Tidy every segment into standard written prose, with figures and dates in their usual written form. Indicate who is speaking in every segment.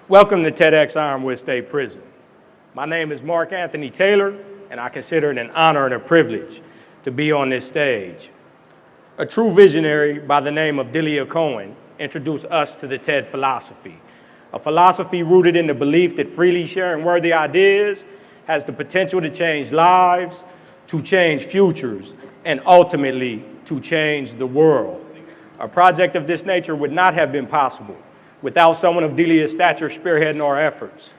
Speaker 1: Welcome to TEDxIronwood State Prison. My name is Mark Anthony Taylor, and I consider it an honor and a privilege to be on this stage. A true visionary by the name of Delia Cohen introduced us to the TED philosophy, a philosophy rooted in the belief that freely sharing worthy ideas has the potential to change lives, to change futures, and ultimately to change the world. A project of this nature would not have been possible without someone of Delia's stature spearheading our efforts.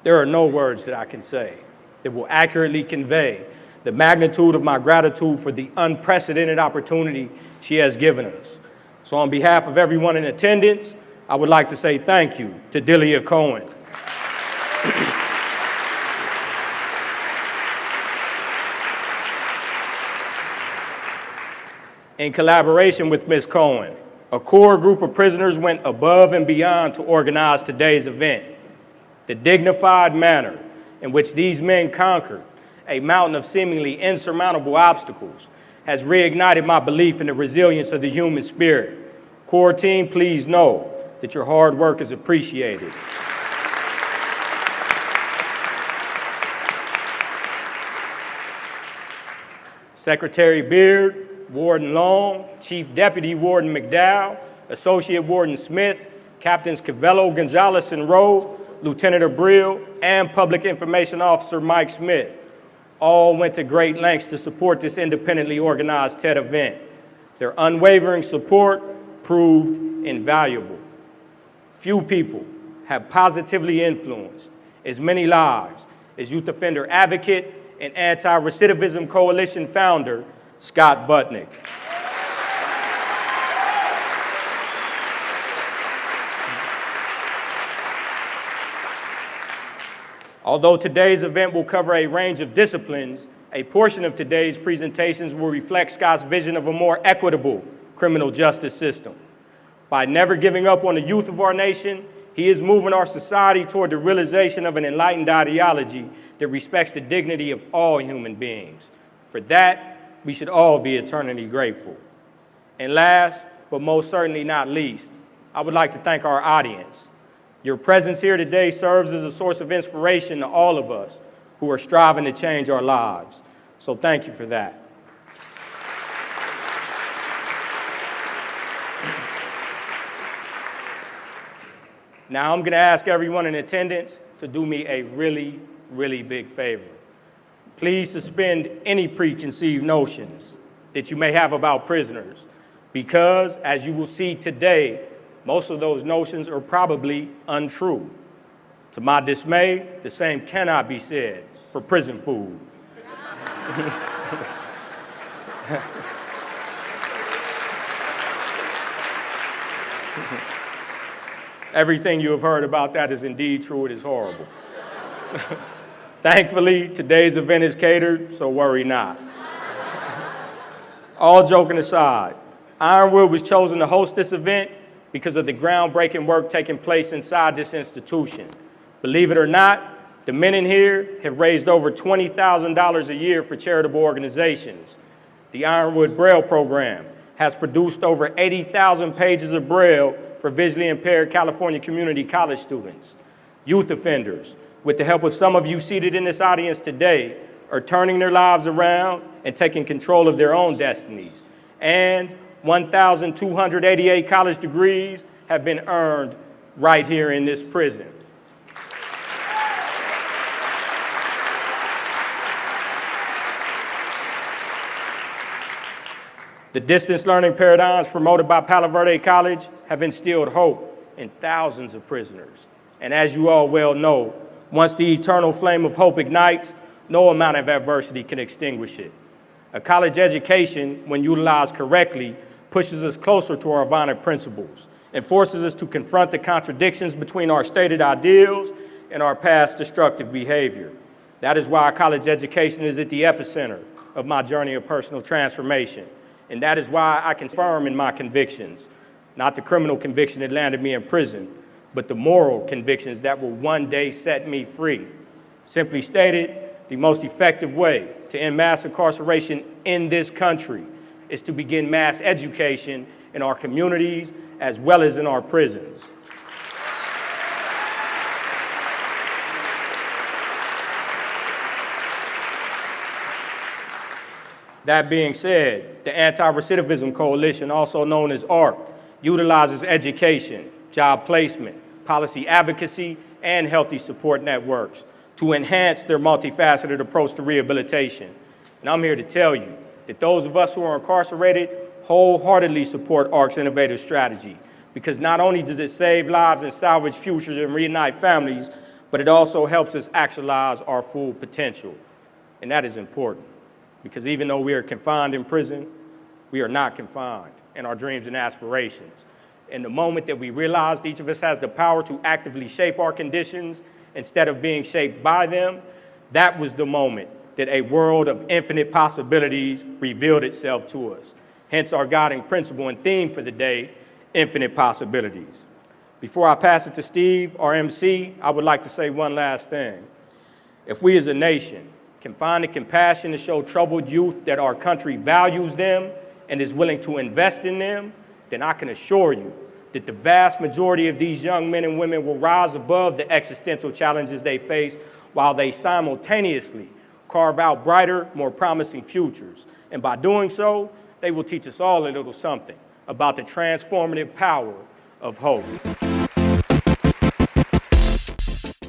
Speaker 1: There are no words that I can say that will accurately convey the magnitude of my gratitude for the unprecedented opportunity she has given us. So on behalf of everyone in attendance, I would like to say thank you to Delia Cohen. In collaboration with Ms. Cohen, a core group of prisoners went above and beyond to organize today's event. The dignified manner in which these men conquered a mountain of seemingly insurmountable obstacles has reignited my belief in the resilience of the human spirit. Core team, please know that your hard work is appreciated. Secretary Beard, Warden Long, Chief Deputy Warden McDowell, Associate Warden Smith, Captains Cavello, Gonzalez, and Rowe, Lieutenant Braille, and Public Information Officer Mike Smith all went to great lengths to support this independently organized TED event. Their unwavering support proved invaluable. Few people have positively influenced as many lives as youth offender advocate and Anti-Recidivism Coalition founder, Scott Butnick. Although today's event will cover a range of disciplines, a portion of today's presentations will reflect Scott's vision of a more equitable criminal justice system. By never giving up on the youth of our nation, he is moving our society toward the realization of an enlightened ideology that respects the dignity of all human beings. For that, we should all be eternally grateful. And last, but most certainly not least, I would like to thank our audience. Your presence here today serves as a source of inspiration to all of us who are striving to change our lives. So thank you for that. Now I'm going to ask everyone in attendance to do me a really, really big favor. Please suspend any preconceived notions that you may have about prisoners, because as you will see today, most of those notions are probably untrue. To my dismay, the same cannot be said for prison food. Everything you have heard about that is indeed true. It is horrible. Thankfully, today's event is catered, so worry not. All joking aside, Ironwood was chosen to host this event because of the groundbreaking work taking place inside this institution. Believe it or not, the men in here have raised over $20,000 a year for charitable organizations. The Ironwood Braille program has produced over 80,000 pages of Braille for visually impaired California community college students. Youth offenders, with the help of some of you seated in this audience today, are turning their lives around and taking control of their own destinies. And 1,288 college degrees have been earned right here in this prison. The distance learning paradigms promoted by Palo Verde College have instilled hope in thousands of prisoners. And as you all well know, once the eternal flame of hope ignites, no amount of adversity can extinguish it. A college education, when utilized correctly, pushes us closer to our Vionic principles and forces us to confront the contradictions between our stated ideals and our past destructive behavior. That is why college education is at the epicenter of my journey of personal transformation. And that is why I can firm in my convictions, not the criminal conviction that landed me in prison, but the moral convictions that will one day set me free. Simply stated, the most effective way to end mass incarceration in this country is to begin mass education in our communities as well as in our prisons. That being said, the Anti-Recidivism Coalition, also known as ARC, utilizes education, job placement, policy advocacy, and healthy support networks to enhance their multifaceted approach to rehabilitation. And I'm here to tell you that those of us who are incarcerated wholeheartedly support ARC's innovative strategy, because not only does it save lives and salvage futures and reunite families, but it also helps us actualize our full potential. And that is important, because even though we are confined in prison, we are not confined in our dreams and aspirations. And the moment that we realized each of us has the power to actively shape our conditions instead of being shaped by them, that was the moment that a world of infinite possibilities revealed itself to us. Hence our guiding principle and theme for the day, infinite possibilities. Before I pass it to Steve, our MC, I would like to say one last thing. If we as a nation can find the compassion to show troubled youth that our country values them and is willing to invest in them, then I can assure you that the vast majority of these young men and women will rise above the existential challenges they face while they simultaneously carve out brighter, more promising futures. And by doing so, they will teach us all a little something about the transformative power of hope.